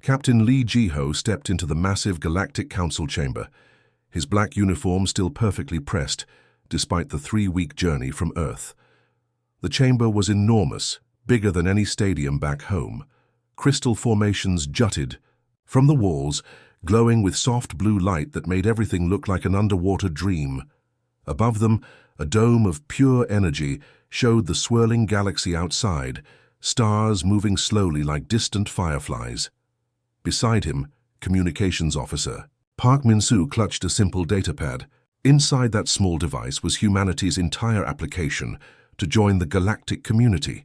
Captain Lee Ji-ho stepped into the massive Galactic Council chamber, his black uniform still perfectly pressed, despite the 3-week journey from Earth. The chamber was enormous, bigger than any stadium back home. Crystal formations jutted from the walls, glowing with soft blue light that made everything look like an underwater dream. Above them, a dome of pure energy showed the swirling galaxy outside, stars moving slowly like distant fireflies. Beside him, Communications Officer Park Min-soo clutched a simple datapad. Inside that small device was humanity's entire application to join the galactic community.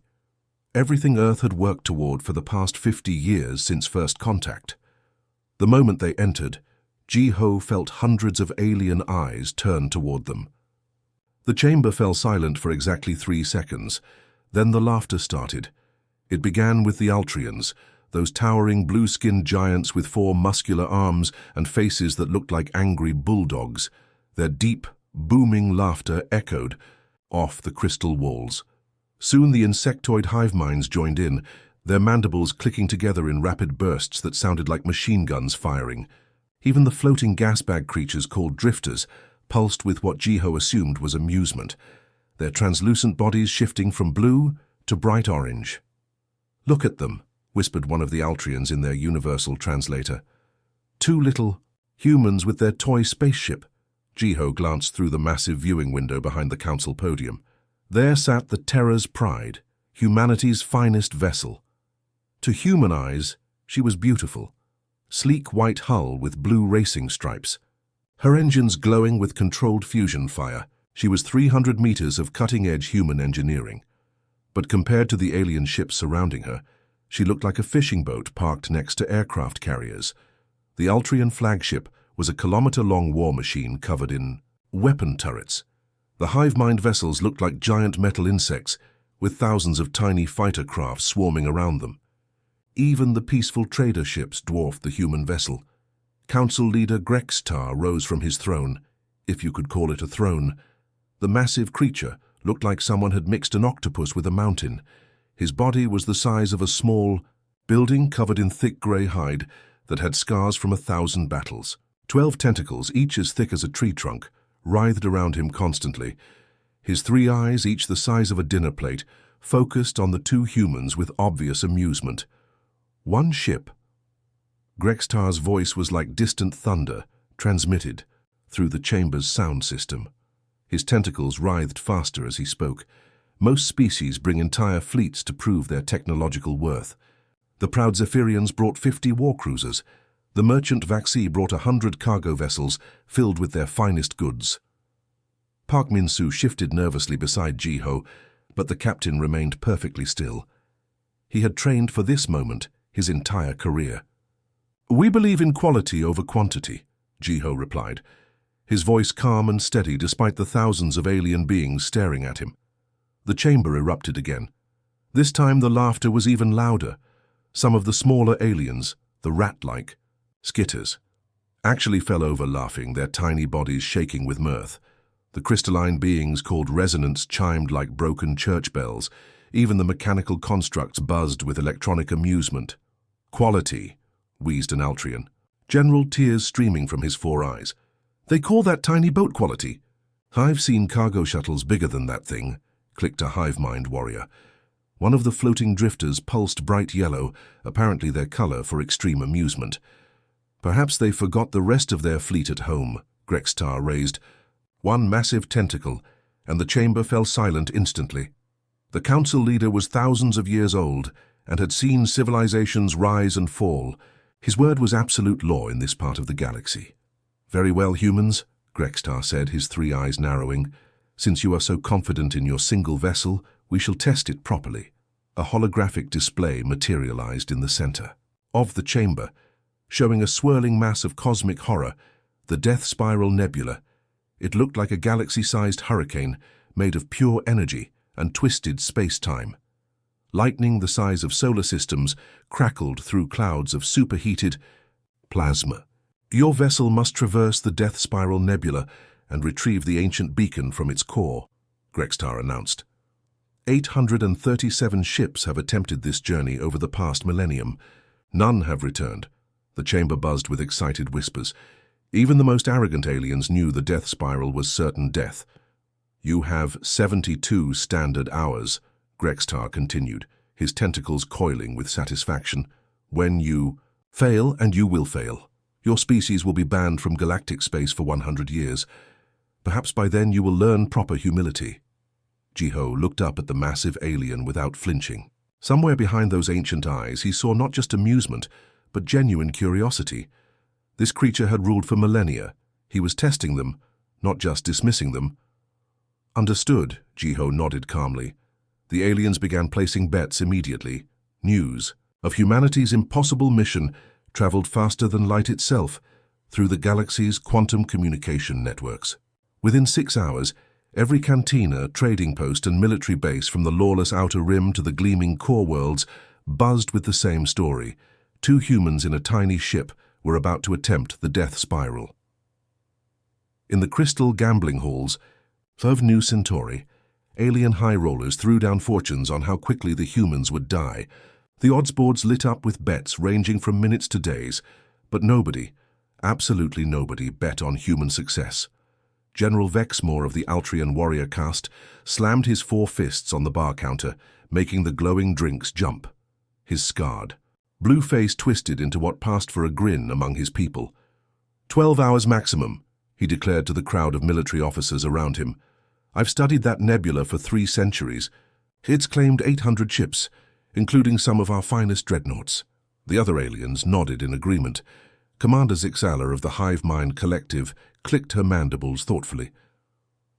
Everything Earth had worked toward for the past 50 years since first contact. The moment they entered, Ji-ho felt hundreds of alien eyes turn toward them. The chamber fell silent for exactly 3 seconds. Then the laughter started. It began with the Altrians, those towering blue-skinned giants with 4 muscular arms and faces that looked like angry bulldogs. Their deep, booming laughter echoed off the crystal walls. Soon the insectoid hive minds joined in, their mandibles clicking together in rapid bursts that sounded like machine guns firing. Even the floating gas bag creatures called drifters pulsed with what Ji-ho assumed was amusement, their translucent bodies shifting from blue to bright orange. "Look at them," whispered one of the Altrians in their universal translator. 2 little humans with their toy spaceship. Ji-ho glanced through the massive viewing window behind the council podium. There sat the Terra's Pride, humanity's finest vessel. To human eyes, she was beautiful. Sleek white hull with blue racing stripes. Her engines glowing with controlled fusion fire. She was 300 meters of cutting-edge human engineering. But compared to the alien ships surrounding her, she looked like a fishing boat parked next to aircraft carriers. The Altrian flagship was a kilometer-long war machine covered in weapon turrets. The hive-mind vessels looked like giant metal insects, with thousands of tiny fighter craft swarming around them. Even the peaceful trader ships dwarfed the human vessel. Council leader Grextar rose from his throne, if you could call it a throne. The massive creature looked like someone had mixed an octopus with a mountain. His body was the size of a small building covered in thick grey hide that had scars from 1,000 battles. 12 tentacles, each as thick as a tree trunk, writhed around him constantly. His 3 eyes, each the size of a dinner plate, focused on the 2 humans with obvious amusement. One ship. Grextar's voice was like distant thunder, transmitted through the chamber's sound system. His tentacles writhed faster as he spoke. Most species bring entire fleets to prove their technological worth. The proud Zephyrians brought 50 war cruisers. The merchant Vaxi brought 100 cargo vessels filled with their finest goods. Park Min-soo shifted nervously beside Ji-ho, but the captain remained perfectly still. He had trained for this moment his entire career. "We believe in quality over quantity," Ji-ho replied, his voice calm and steady despite the thousands of alien beings staring at him. The chamber erupted again. This time the laughter was even louder. Some of the smaller aliens, the rat-like skitters, actually fell over laughing, their tiny bodies shaking with mirth. The crystalline beings called resonants chimed like broken church bells. Even the mechanical constructs buzzed with electronic amusement. "Quality," wheezed an Altrian, general tears streaming from his 4 eyes. "They call that tiny boat quality." "I've seen cargo shuttles bigger than that thing," clicked a hive-mind warrior. One of the floating drifters pulsed bright yellow, apparently their color for extreme amusement. "Perhaps they forgot the rest of their fleet at home," Grextar raised. One massive tentacle, and the chamber fell silent instantly. The council leader was thousands of years old and had seen civilizations rise and fall. His word was absolute law in this part of the galaxy. "Very well, humans," Grextar said, his 3 eyes narrowing. "Since you are so confident in your single vessel, we shall test it properly." A holographic display materialized in the center of the chamber, showing a swirling mass of cosmic horror, the Death Spiral Nebula. It looked like a galaxy-sized hurricane made of pure energy and twisted space-time. Lightning the size of solar systems crackled through clouds of superheated plasma. "Your vessel must traverse the Death Spiral Nebula and retrieve the ancient beacon from its core," Grextar announced. 837 ships have attempted this journey over the past millennium. None have returned. The chamber buzzed with excited whispers. Even the most arrogant aliens knew the death spiral was certain death. You have 72 standard hours, Grextar continued, his tentacles coiling with satisfaction. When you fail, and you will fail, your species will be banned from galactic space for 100 years. Perhaps by then you will learn proper humility. Jiho looked up at the massive alien without flinching. Somewhere behind those ancient eyes he saw not just amusement, but genuine curiosity. This creature had ruled for millennia. He was testing them, not just dismissing them. Understood, Jiho nodded calmly. The aliens began placing bets immediately. News of humanity's impossible mission traveled faster than light itself through the galaxy's quantum communication networks. Within 6 hours, every cantina, trading post and military base from the lawless outer rim to the gleaming core worlds buzzed with the same story. 2 humans in a tiny ship were about to attempt the death spiral. In the crystal gambling halls of New Centauri, alien high rollers threw down fortunes on how quickly the humans would die. The odds boards lit up with bets ranging from minutes to days, but nobody, absolutely nobody, bet on human success. General Vexmore of the Altrian warrior caste slammed his 4 fists on the bar counter, making the glowing drinks jump. His scarred, blue face twisted into what passed for a grin among his people. 12 hours maximum, he declared to the crowd of military officers around him. I've studied that nebula for 3 centuries. It's claimed 800 ships, including some of our finest dreadnoughts. The other aliens nodded in agreement. Commander Zixala of the Hive Mind Collective clicked her mandibles thoughtfully.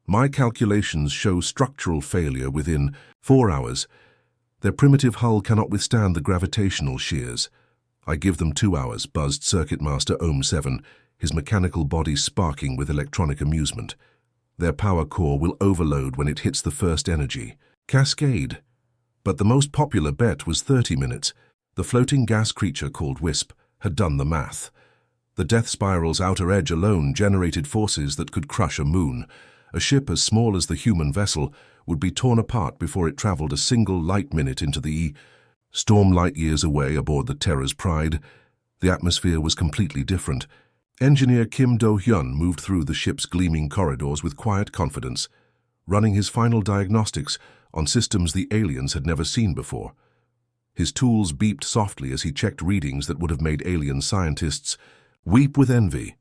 My calculations show structural failure within 4 hours. Their primitive hull cannot withstand the gravitational shears. I give them 2 hours, buzzed Circuit Master Ohm 7, his mechanical body sparking with electronic amusement. Their power core will overload when it hits the first energy. Cascade. But the most popular bet was 30 minutes. The floating gas creature called Wisp had done the math. The death spiral's outer edge alone generated forces that could crush a moon. A ship as small as the human vessel would be torn apart before it traveled a single light minute into the storm light years away aboard the Terra's Pride. The atmosphere was completely different. Engineer Kim Do-hyun moved through the ship's gleaming corridors with quiet confidence, running his final diagnostics on systems the aliens had never seen before. His tools beeped softly as he checked readings that would have made alien scientists weep with envy.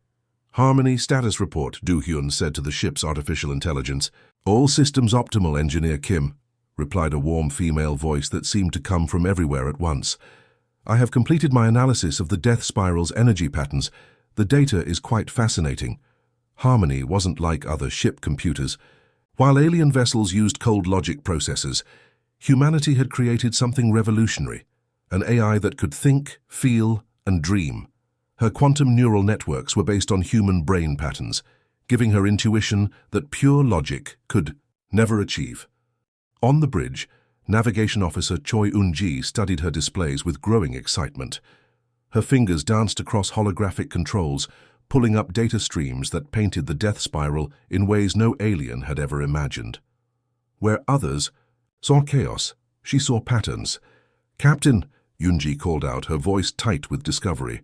Harmony status report, Do-hyun said to the ship's artificial intelligence. All systems optimal, Engineer Kim, replied a warm female voice that seemed to come from everywhere at once. I have completed my analysis of the death spiral's energy patterns. The data is quite fascinating. Harmony wasn't like other ship computers. While alien vessels used cold logic processors, humanity had created something revolutionary, an AI that could think, feel, and dream. Her quantum neural networks were based on human brain patterns, giving her intuition that pure logic could never achieve. On the bridge, Navigation Officer Choi Eun-ji studied her displays with growing excitement. Her fingers danced across holographic controls, pulling up data streams that painted the death spiral in ways no alien had ever imagined. Where others saw chaos, she saw patterns. Captain, Eun-ji called out, her voice tight with discovery.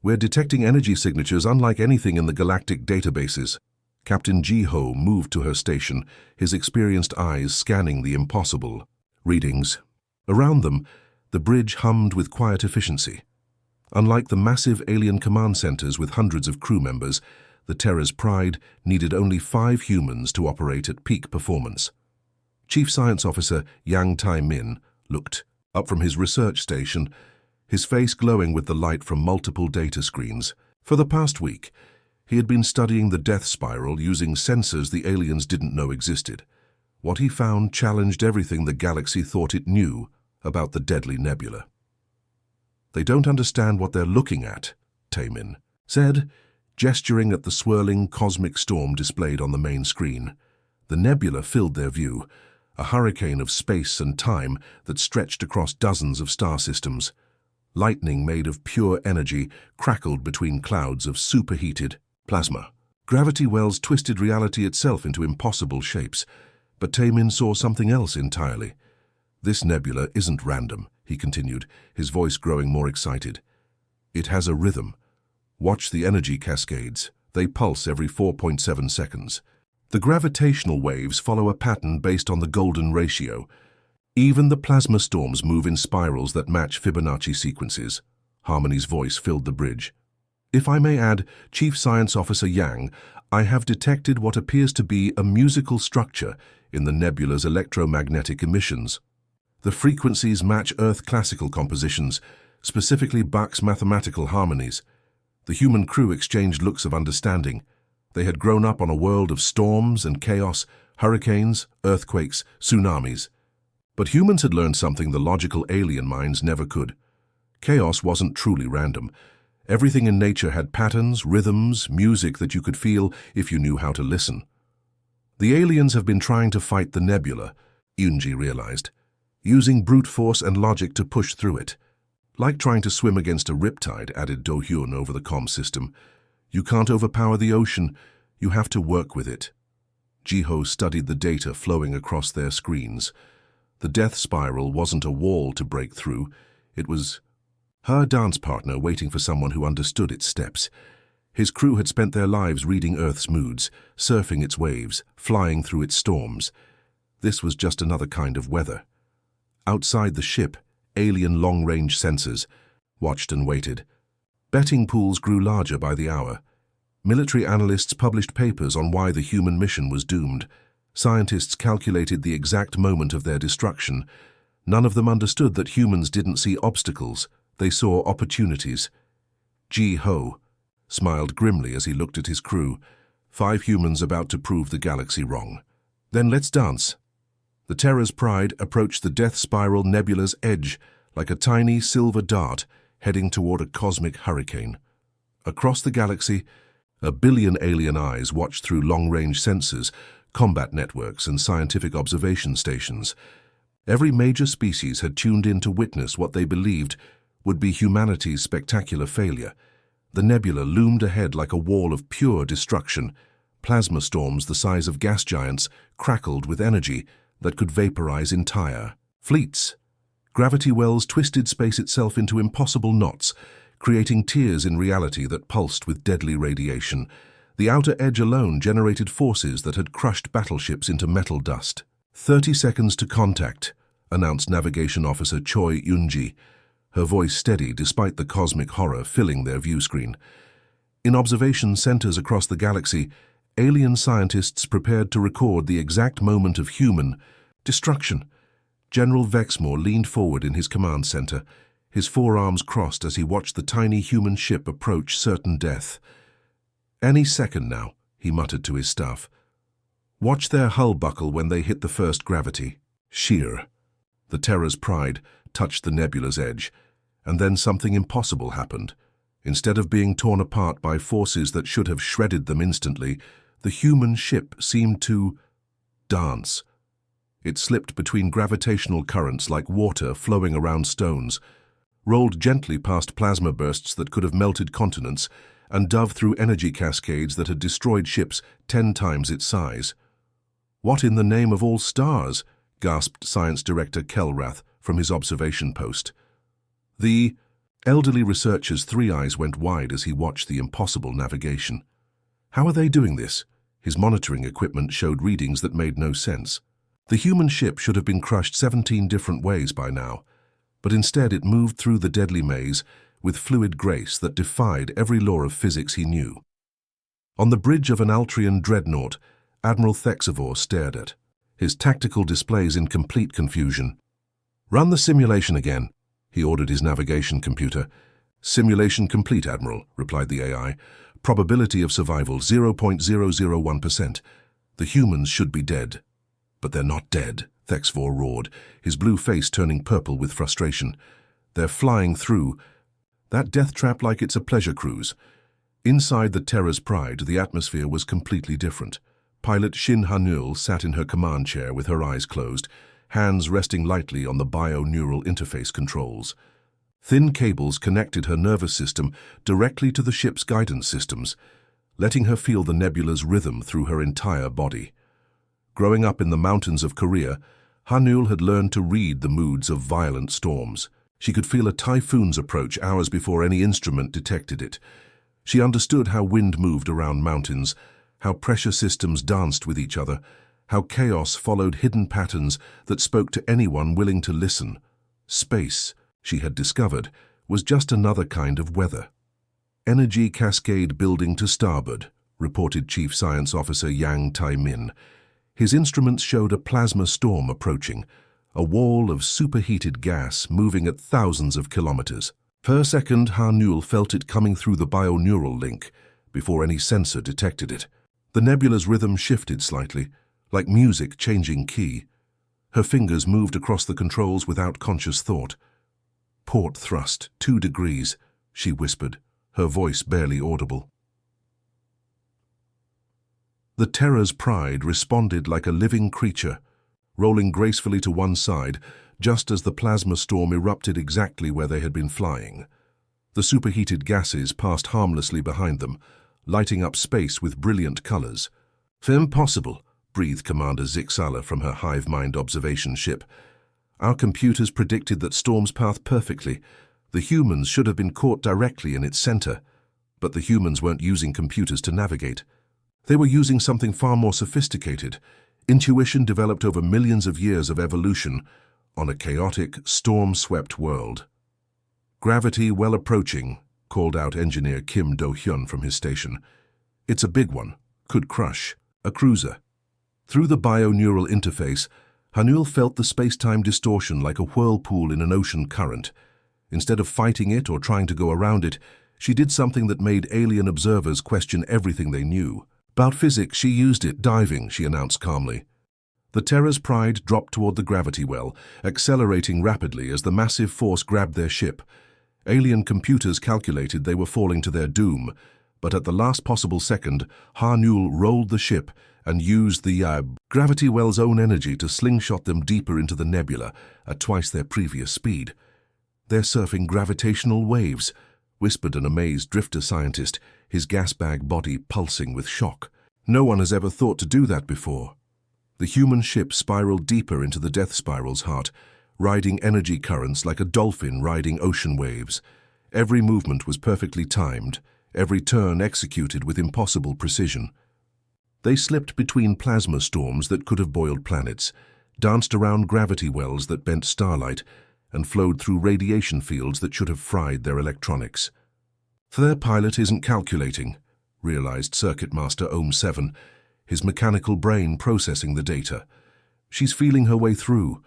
We're detecting energy signatures unlike anything in the galactic databases. Captain Jiho moved to her station, his experienced eyes scanning the impossible readings. Around them, the bridge hummed with quiet efficiency. Unlike the massive alien command centers with hundreds of crew members, the Terra's Pride needed only 5 humans to operate at peak performance. Chief Science Officer Yang Tai-min looked up from his research station, his face glowing with the light from multiple data screens. For the past week, he had been studying the death spiral using sensors the aliens didn't know existed. What he found challenged everything the galaxy thought it knew about the deadly nebula. They don't understand what they're looking at, Tai-min said, gesturing at the swirling cosmic storm displayed on the main screen. The nebula filled their view, a hurricane of space and time that stretched across dozens of star systems. Lightning made of pure energy crackled between clouds of superheated plasma. Gravity wells twisted reality itself into impossible shapes, but Tai-min saw something else entirely. This nebula isn't random, he continued, his voice growing more excited. "It has a rhythm. Watch the energy cascades. They pulse every 4.7 seconds. The gravitational waves follow a pattern based on the golden ratio. Even the plasma storms move in spirals that match Fibonacci sequences." Harmony's voice filled the bridge. "If I may add, Chief Science Officer Yang, I have detected what appears to be a musical structure in the nebula's electromagnetic emissions. The frequencies match Earth classical compositions, specifically Bach's mathematical harmonies." The human crew exchanged looks of understanding. They had grown up on a world of storms and chaos, hurricanes, earthquakes, tsunamis. But humans had learned something the logical alien minds never could. Chaos wasn't truly random. Everything in nature had patterns, rhythms, music that you could feel if you knew how to listen. "The aliens have been trying to fight the nebula," Yunji realized, "using brute force and logic to push through it. Like trying to swim against a riptide," added Do-hyun over the comm system. "You can't overpower the ocean, you have to work with it." Jiho studied the data flowing across their screens. The death spiral wasn't a wall to break through, it was her dance partner waiting for someone who understood its steps. His crew had spent their lives reading Earth's moods, surfing its waves, flying through its storms. This was just another kind of weather. Outside the ship, alien long-range sensors watched and waited. Betting pools grew larger by the hour. Military analysts published papers on why the human mission was doomed. Scientists calculated the exact moment of their destruction. None of them understood that humans didn't see obstacles, they saw opportunities. Ji-ho smiled grimly as he looked at his crew. 5 humans about to prove the galaxy wrong. "Then let's dance." The Terra's Pride approached the Death Spiral Nebula's edge like a tiny silver dart heading toward a cosmic hurricane. Across the galaxy, a billion alien eyes watched through long-range sensors, combat networks, and scientific observation stations. Every major species had tuned in to witness what they believed would be humanity's spectacular failure. The nebula loomed ahead like a wall of pure destruction. Plasma storms the size of gas giants crackled with energy that could vaporize entire fleets. Gravity wells twisted space itself into impossible knots, creating tears in reality that pulsed with deadly radiation. The outer edge alone generated forces that had crushed battleships into metal dust. 30 seconds to contact," announced Navigation Officer Choi Yunji, her voice steady despite the cosmic horror filling their view screen. In observation centers across the galaxy, alien scientists prepared to record the exact moment of human destruction. General Vexmore leaned forward in his command center, his forearms crossed as he watched the tiny human ship approach certain death. "Any second now," he muttered to his staff. "Watch their hull buckle when they hit the first gravity." Sheer. The Terra's Pride touched the nebula's edge, and then something impossible happened. Instead of being torn apart by forces that should have shredded them instantly, the human ship seemed to dance. It slipped between gravitational currents like water flowing around stones, rolled gently past plasma bursts that could have melted continents, and dove through energy cascades that had destroyed ships 10 times its size. "What in the name of all stars?" gasped Science Director Kelrath from his observation post. The elderly researcher's 3 eyes went wide as he watched the impossible navigation. How are they doing this? His monitoring equipment showed readings that made no sense. The human ship should have been crushed 17 different ways by now, but instead it moved through the deadly maze with fluid grace that defied every law of physics he knew. On the bridge of an Altrian dreadnought, Admiral Thexavor stared at his tactical displays in complete confusion. "Run the simulation again," he ordered his navigation computer. "Simulation complete, Admiral," replied the AI. "Probability of survival 0.001%. The humans should be dead." "But they're not dead," Thexavor roared, his blue face turning purple with frustration. "They're flying through that death trap like it's a pleasure cruise." Inside the Terra's Pride, the atmosphere was completely different. Pilot Shin Hanul sat in her command chair with her eyes closed, hands resting lightly on the bio-neural interface controls. Thin cables connected her nervous system directly to the ship's guidance systems, letting her feel the nebula's rhythm through her entire body. Growing up in the mountains of Korea, Hanul had learned to read the moods of violent storms. She could feel a typhoon's approach hours before any instrument detected it. She understood how wind moved around mountains, how pressure systems danced with each other, how chaos followed hidden patterns that spoke to anyone willing to listen. Space, she had discovered, was just another kind of weather. Energy cascade building to starboard, reported Chief Science Officer Yang Tai-min. His instruments showed a plasma storm approaching, a wall of superheated gas moving at thousands of kilometers. Per second, Ha-Nul felt it coming through the bioneural link before any sensor detected it. The nebula's rhythm shifted slightly, like music changing key. Her fingers moved across the controls without conscious thought. "Port thrust, 2 degrees," she whispered, her voice barely audible. The Terra's pride responded like a living creature, rolling gracefully to one side, just as the plasma storm erupted exactly where they had been flying. The superheated gases passed harmlessly behind them, lighting up space with brilliant colors. "Impossible," breathed Commander Zixala from her hive mind observation ship. "Our computers predicted that storm's path perfectly. The humans should have been caught directly in its center. But the humans weren't using computers to navigate. They were using something far more sophisticated, intuition developed over millions of years of evolution on a chaotic, storm-swept world." "Gravity well approaching," called out engineer Kim Do-hyun from his station. "It's a big one. Could crush. A cruiser." Through the bioneural interface, Ha-Nul felt the space-time distortion like a whirlpool in an ocean current. Instead of fighting it or trying to go around it, she did something that made alien observers question everything they knew. "About physics, she used it diving," she announced calmly. The Terra's pride dropped toward the gravity well, accelerating rapidly as the massive force grabbed their ship. Alien computers calculated they were falling to their doom, but at the last possible second, Ha-Nul rolled the ship and used the gravity well's own energy to slingshot them deeper into the nebula at twice their previous speed. "They're surfing gravitational waves," whispered an amazed drifter scientist, his gas bag body pulsing with shock. "No one has ever thought to do that before." The human ship spiraled deeper into the death spiral's heart, riding energy currents like a dolphin riding ocean waves. Every movement was perfectly timed, every turn executed with impossible precision. They slipped between plasma storms that could have boiled planets, danced around gravity wells that bent starlight, and flowed through radiation fields that should have fried their electronics. "Their pilot isn't calculating," realized Circuit Master Ohm-7, his mechanical brain processing the data. "She's feeling her way through,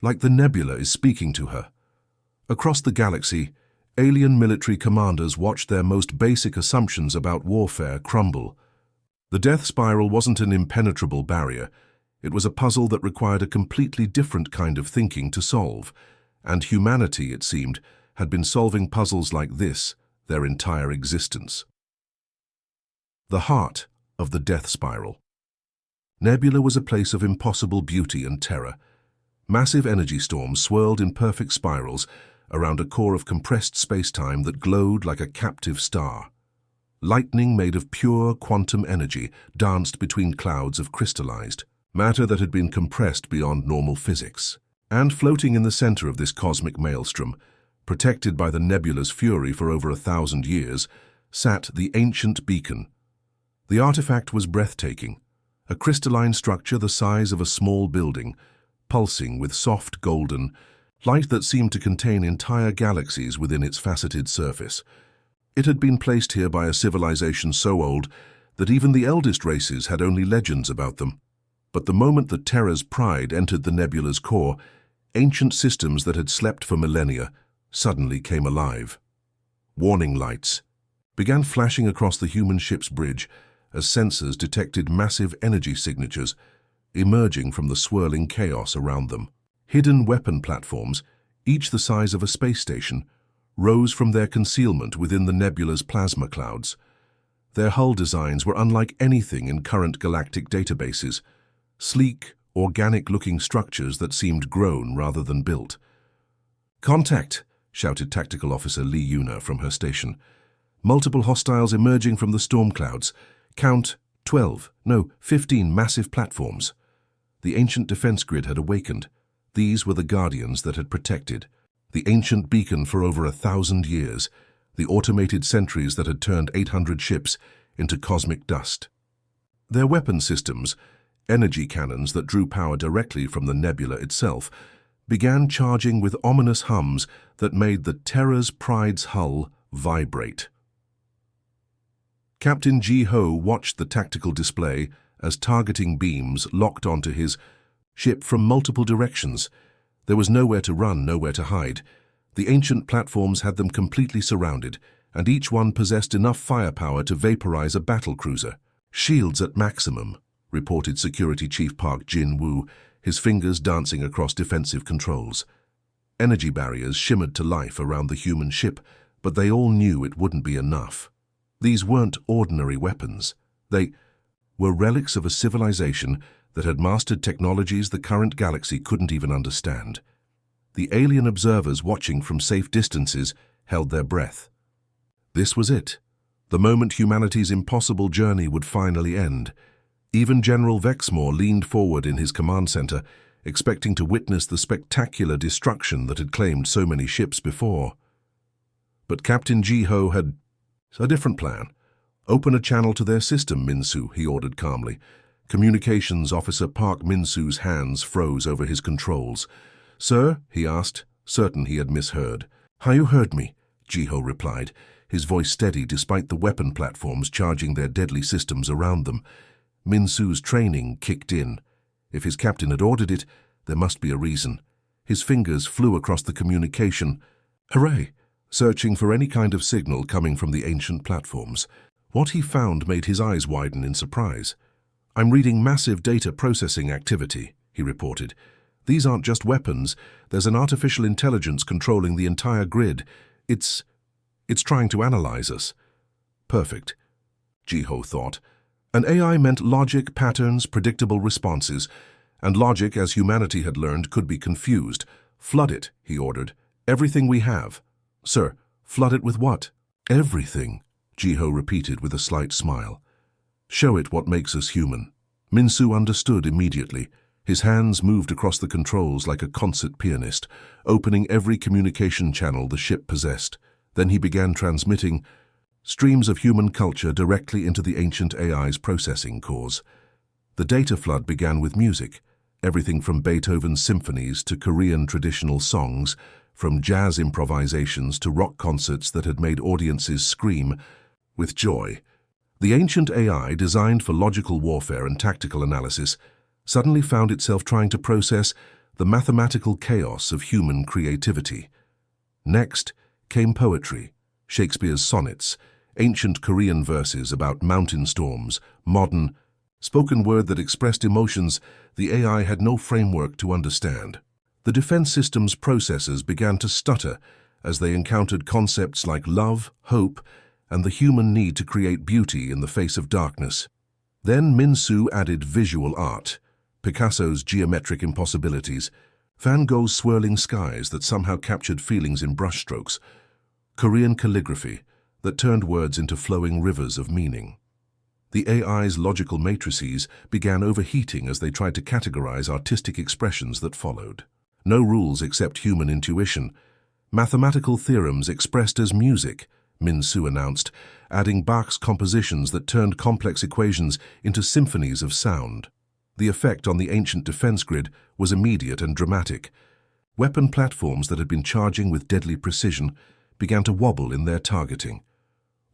like the nebula is speaking to her." Across the galaxy, alien military commanders watched their most basic assumptions about warfare crumble. The death spiral wasn't an impenetrable barrier. It was a puzzle that required a completely different kind of thinking to solve. And humanity, it seemed, had been solving puzzles like this their entire existence. The heart of the death spiral. Nebula was a place of impossible beauty and terror. Massive energy storms swirled in perfect spirals around a core of compressed space-time that glowed like a captive star. Lightning made of pure quantum energy danced between clouds of crystallized matter that had been compressed beyond normal physics. And floating in the center of this cosmic maelstrom, protected by the nebula's fury for over 1,000 years, sat the ancient beacon. The artifact was breathtaking, a crystalline structure the size of a small building, pulsing with soft golden light that seemed to contain entire galaxies within its faceted surface. It had been placed here by a civilization so old that even the eldest races had only legends about them. But the moment that Terra's pride entered the nebula's core, ancient systems that had slept for millennia suddenly came alive. Warning lights began flashing across the human ship's bridge as sensors detected massive energy signatures emerging from the swirling chaos around them. Hidden weapon platforms, each the size of a space station, rose from their concealment within the nebula's plasma clouds. Their hull designs were unlike anything in current galactic databases, sleek, organic-looking structures that seemed grown rather than built. "Contact!" shouted Tactical Officer Lee Yuna from her station. "Multiple hostiles emerging from the storm clouds. Count 15 massive platforms." The ancient defense grid had awakened. These were the guardians that had protected. the ancient beacon for over 1,000 years, the automated sentries that had turned 800 ships into cosmic dust. Their weapon systems, energy cannons that drew power directly from the nebula itself, began charging with ominous hums that made the Terror's Pride's hull vibrate. Captain Ji-ho watched the tactical display as targeting beams locked onto his ship from multiple directions. There was nowhere to run, nowhere to hide. The ancient platforms had them completely surrounded, and each one possessed enough firepower to vaporize a battlecruiser. "Shields at maximum," reported Security Chief Park Jin-woo, his fingers dancing across defensive controls. Energy barriers shimmered to life around the human ship, but they all knew it wouldn't be enough. These weren't ordinary weapons. They were relics of a civilization that had mastered technologies the current galaxy couldn't even understand. The alien observers watching from safe distances held their breath. This was it, the moment humanity's impossible journey would finally end. Even General Vexmore leaned forward in his command center, expecting to witness the spectacular destruction that had claimed so many ships before. But Captain Ji-ho had a different plan. "Open a channel to their system, Min-soo," he ordered calmly. Communications Officer Park Min-soo's hands froze over his controls. "Sir?" he asked, certain he had misheard. "You heard me," Ji-ho replied, his voice steady despite the weapon platforms charging their deadly systems around them. Min-soo's training kicked in. If his captain had ordered it, there must be a reason. His fingers flew across the communication. Hooray! Searching for any kind of signal coming from the ancient platforms. What he found made his eyes widen in surprise. "I'm reading massive data processing activity," he reported. "These aren't just weapons. There's an artificial intelligence controlling the entire grid. It's trying to analyze us." Perfect, Ji-ho thought. An AI meant logic, patterns, predictable responses. And logic, as humanity had learned, could be confused. "Flood it," he ordered. "Everything we have." "Sir, flood it with what?" "Everything," Ji-ho repeated with a slight smile. "Show it what makes us human." Min-soo understood immediately. His hands moved across the controls like a concert pianist, opening every communication channel the ship possessed. Then he began transmitting streams of human culture directly into the ancient AI's processing cores. The data flood began with music, everything from Beethoven's symphonies to Korean traditional songs, from jazz improvisations to rock concerts that had made audiences scream with joy. The ancient AI, designed for logical warfare and tactical analysis, suddenly found itself trying to process the mathematical chaos of human creativity. Next came poetry, Shakespeare's sonnets, ancient Korean verses about mountain storms, modern, spoken word that expressed emotions the AI had no framework to understand. The defense system's processors began to stutter as they encountered concepts like love, hope, and the human need to create beauty in the face of darkness. Then Min-soo added visual art, Picasso's geometric impossibilities, Van Gogh's swirling skies that somehow captured feelings in brushstrokes, Korean calligraphy that turned words into flowing rivers of meaning. The AI's logical matrices began overheating as they tried to categorize artistic expressions that followed. No rules except human intuition. Mathematical theorems expressed as music, Min-soo announced, adding Bach's compositions that turned complex equations into symphonies of sound. The effect on the ancient defense grid was immediate and dramatic. Weapon platforms that had been charging with deadly precision began to wobble in their targeting.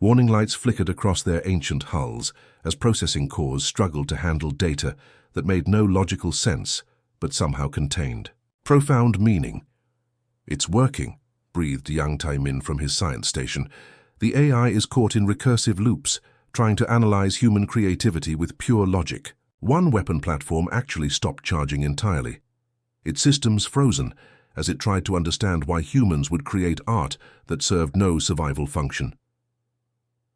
Warning lights flickered across their ancient hulls as processing cores struggled to handle data that made no logical sense but somehow contained profound meaning. "It's working," breathed Yang Tai-min from his science station. "The AI is caught in recursive loops, trying to analyze human creativity with pure logic." One weapon platform actually stopped charging entirely. Its systems frozen as it tried to understand why humans would create art that served no survival function.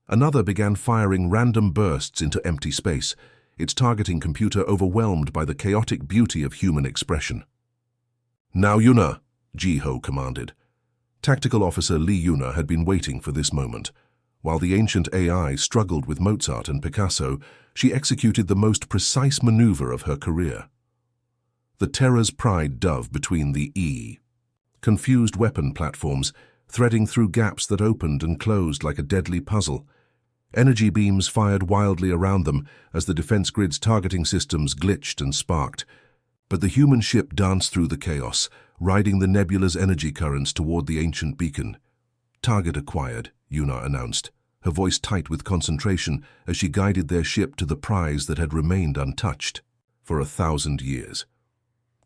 Another began firing random bursts into empty space, its targeting computer overwhelmed by the chaotic beauty of human expression. "Now Yuna," Ji-ho commanded. Tactical Officer Lee Yuna had been waiting for this moment. While the ancient AI struggled with Mozart and Picasso, she executed the most precise maneuver of her career. The Terror's Pride dove between the confused weapon platforms, threading through gaps that opened and closed like a deadly puzzle. Energy beams fired wildly around them as the defense grid's targeting systems glitched and sparked. But the human ship danced through the chaos, riding the nebula's energy currents toward the ancient beacon. "Target acquired," Yuna announced, her voice tight with concentration as she guided their ship to the prize that had remained untouched for 1,000 years.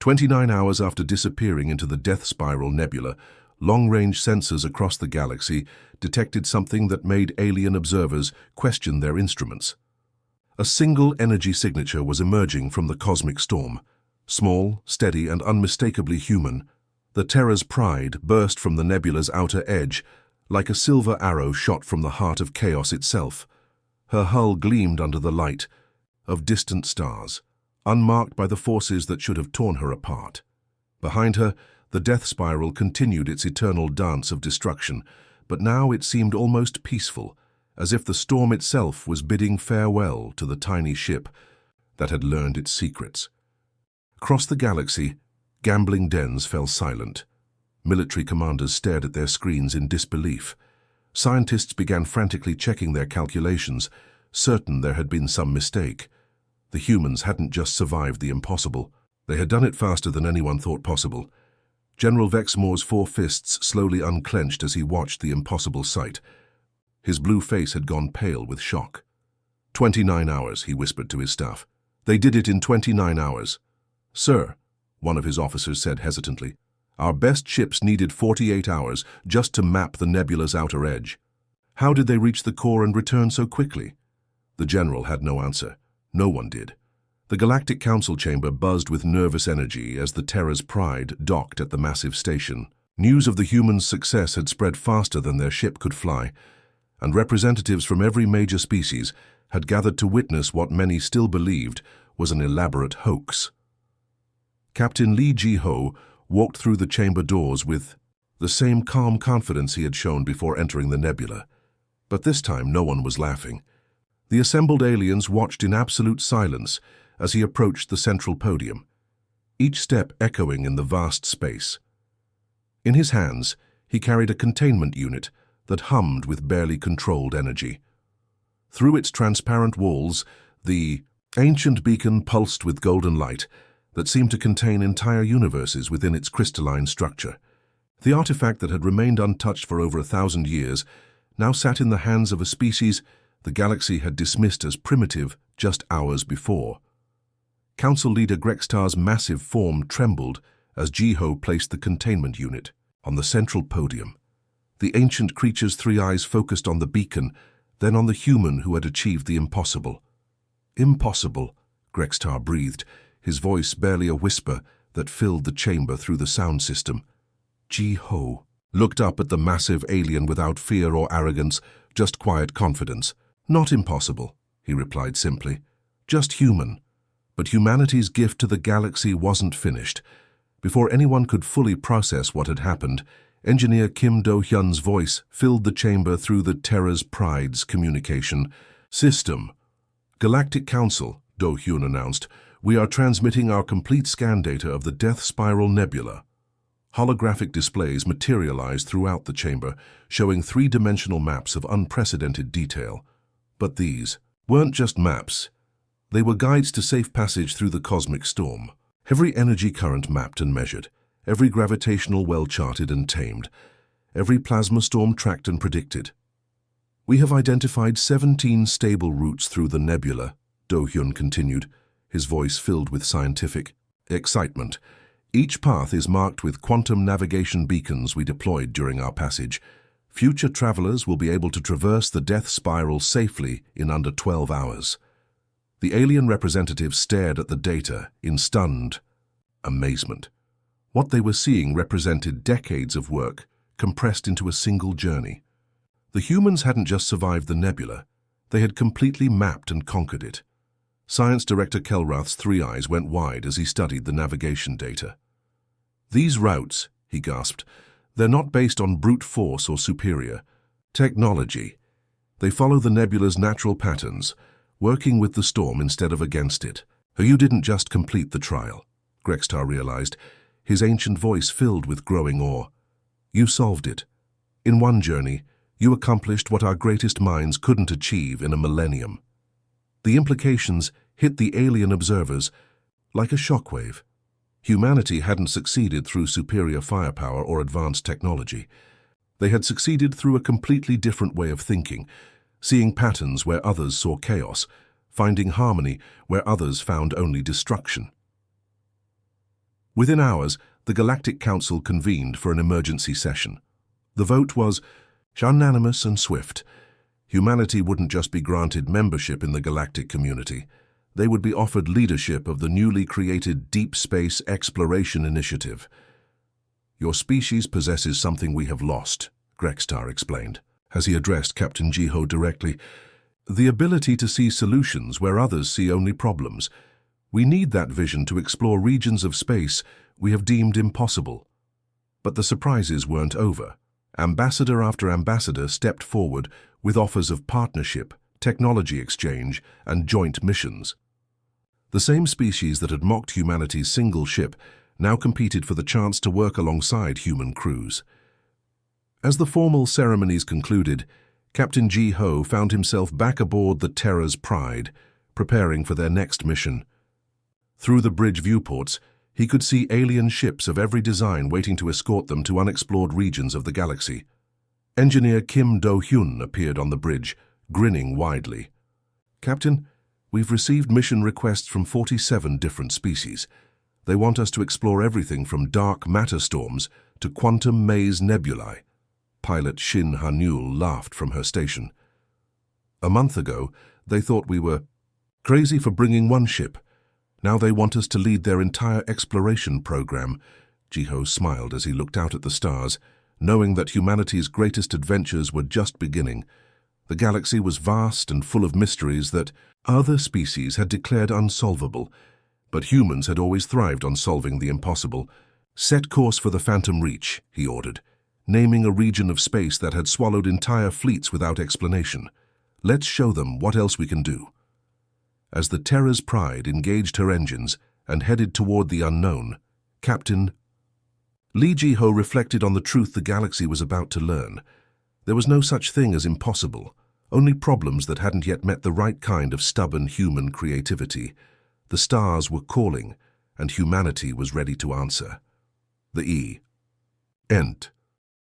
29 hours after disappearing into the Death Spiral Nebula, long-range sensors across the galaxy detected something that made alien observers question their instruments. A single energy signature was emerging from the cosmic storm. Small, steady, and unmistakably human, the Terra's pride burst from the nebula's outer edge, like a silver arrow shot from the heart of chaos itself. Her hull gleamed under the light of distant stars, unmarked by the forces that should have torn her apart. Behind her, the Death Spiral continued its eternal dance of destruction, but now it seemed almost peaceful, as if the storm itself was bidding farewell to the tiny ship that had learned its secrets. Across the galaxy, gambling dens fell silent. Military commanders stared at their screens in disbelief. Scientists began frantically checking their calculations, certain there had been some mistake. The humans hadn't just survived the impossible. They had done it faster than anyone thought possible. General Vexmore's four fists slowly unclenched as he watched the impossible sight. His blue face had gone pale with shock. 29 hours, he whispered to his staff. "They did it in 29 hours. "Sir," one of his officers said hesitantly, "our best ships needed 48 hours just to map the nebula's outer edge. How did they reach the core and return so quickly?" The general had no answer. No one did. The Galactic Council chamber buzzed with nervous energy as the Terra's pride docked at the massive station. News of the humans' success had spread faster than their ship could fly, and representatives from every major species had gathered to witness what many still believed was an elaborate hoax. Captain Lee Ji-ho walked through the chamber doors with the same calm confidence he had shown before entering the nebula. But this time no one was laughing. The assembled aliens watched in absolute silence as he approached the central podium, each step echoing in the vast space. In his hands, he carried a containment unit that hummed with barely controlled energy. Through its transparent walls, the ancient beacon pulsed with golden light that seemed to contain entire universes within its crystalline structure. The artifact that had remained untouched for over 1,000 years now sat in the hands of a species the galaxy had dismissed as primitive just hours before. Council leader Grextar's massive form trembled as Ji-ho placed the containment unit on the central podium. The ancient creature's three eyes focused on the beacon, then on the human who had achieved the impossible. "Impossible," Grextar breathed, his voice barely a whisper that filled the chamber through the sound system. Ji-ho looked up at the massive alien without fear or arrogance, just quiet confidence. "Not impossible," he replied simply. "Just human." But humanity's gift to the galaxy wasn't finished. Before anyone could fully process what had happened, Engineer Kim Do-hyun's voice filled the chamber through the Terra's Pride's communication system. "Galactic Council," Do-hyun announced, "we are transmitting our complete scan data of the Death Spiral Nebula." Holographic displays materialized throughout the chamber, showing three-dimensional maps of unprecedented detail. But these weren't just maps. They were guides to safe passage through the cosmic storm. Every energy current mapped and measured, every gravitational well charted and tamed, every plasma storm tracked and predicted. "We have identified 17 stable routes through the nebula," Do-hyun continued, his voice filled with scientific excitement. "Each path is marked with quantum navigation beacons we deployed during our passage. Future travelers will be able to traverse the death spiral safely in under 12 hours. The alien representatives stared at the data in stunned amazement. What they were seeing represented decades of work compressed into a single journey. The humans hadn't just survived the nebula, they had completely mapped and conquered it. Science Director Kelrath's three eyes went wide as he studied the navigation data. "These routes," he gasped, "they're not based on brute force or superior technology. They follow the nebula's natural patterns, working with the storm instead of against it." "You didn't just complete the trial," Grextar realized, his ancient voice filled with growing awe. "You solved it. In one journey, you accomplished what our greatest minds couldn't achieve in a millennium." The implications hit the alien observers like a shockwave. Humanity hadn't succeeded through superior firepower or advanced technology. They had succeeded through a completely different way of thinking, seeing patterns where others saw chaos, finding harmony where others found only destruction. Within hours, the Galactic Council convened for an emergency session. The vote was unanimous and swift. Humanity wouldn't just be granted membership in the galactic community. They would be offered leadership of the newly created Deep Space Exploration Initiative. "Your species possesses something we have lost," Grextar explained, as he addressed Captain Jiho directly. "The ability to see solutions where others see only problems. We need that vision to explore regions of space we have deemed impossible." But the surprises weren't over. Ambassador after ambassador stepped forward with offers of partnership, technology exchange, and joint missions. The same species that had mocked humanity's single ship now competed for the chance to work alongside human crews. As the formal ceremonies concluded, Captain Jiho found himself back aboard the Terra's Pride, preparing for their next mission. Through the bridge viewports, he could see alien ships of every design waiting to escort them to unexplored regions of the galaxy. Engineer Kim Do-hyun appeared on the bridge, grinning widely. "Captain, we've received mission requests from 47 different species. They want us to explore everything from dark matter storms to quantum maze nebulae." Pilot Shin Hanul laughed from her station. "A month ago, they thought we were crazy for bringing one ship. Now they want us to lead their entire exploration program." Jiho smiled as he looked out at the stars, knowing that humanity's greatest adventures were just beginning. The galaxy was vast and full of mysteries that other species had declared unsolvable, but humans had always thrived on solving the impossible. "Set course for the Phantom Reach," he ordered, naming a region of space that had swallowed entire fleets without explanation. "Let's show them what else we can do." As the Terra's Pride engaged her engines and headed toward the unknown, Captain Lee Jiho reflected on the truth the galaxy was about to learn. There was no such thing as impossible, only problems that hadn't yet met the right kind of stubborn human creativity. The stars were calling, and humanity was ready to answer. The End.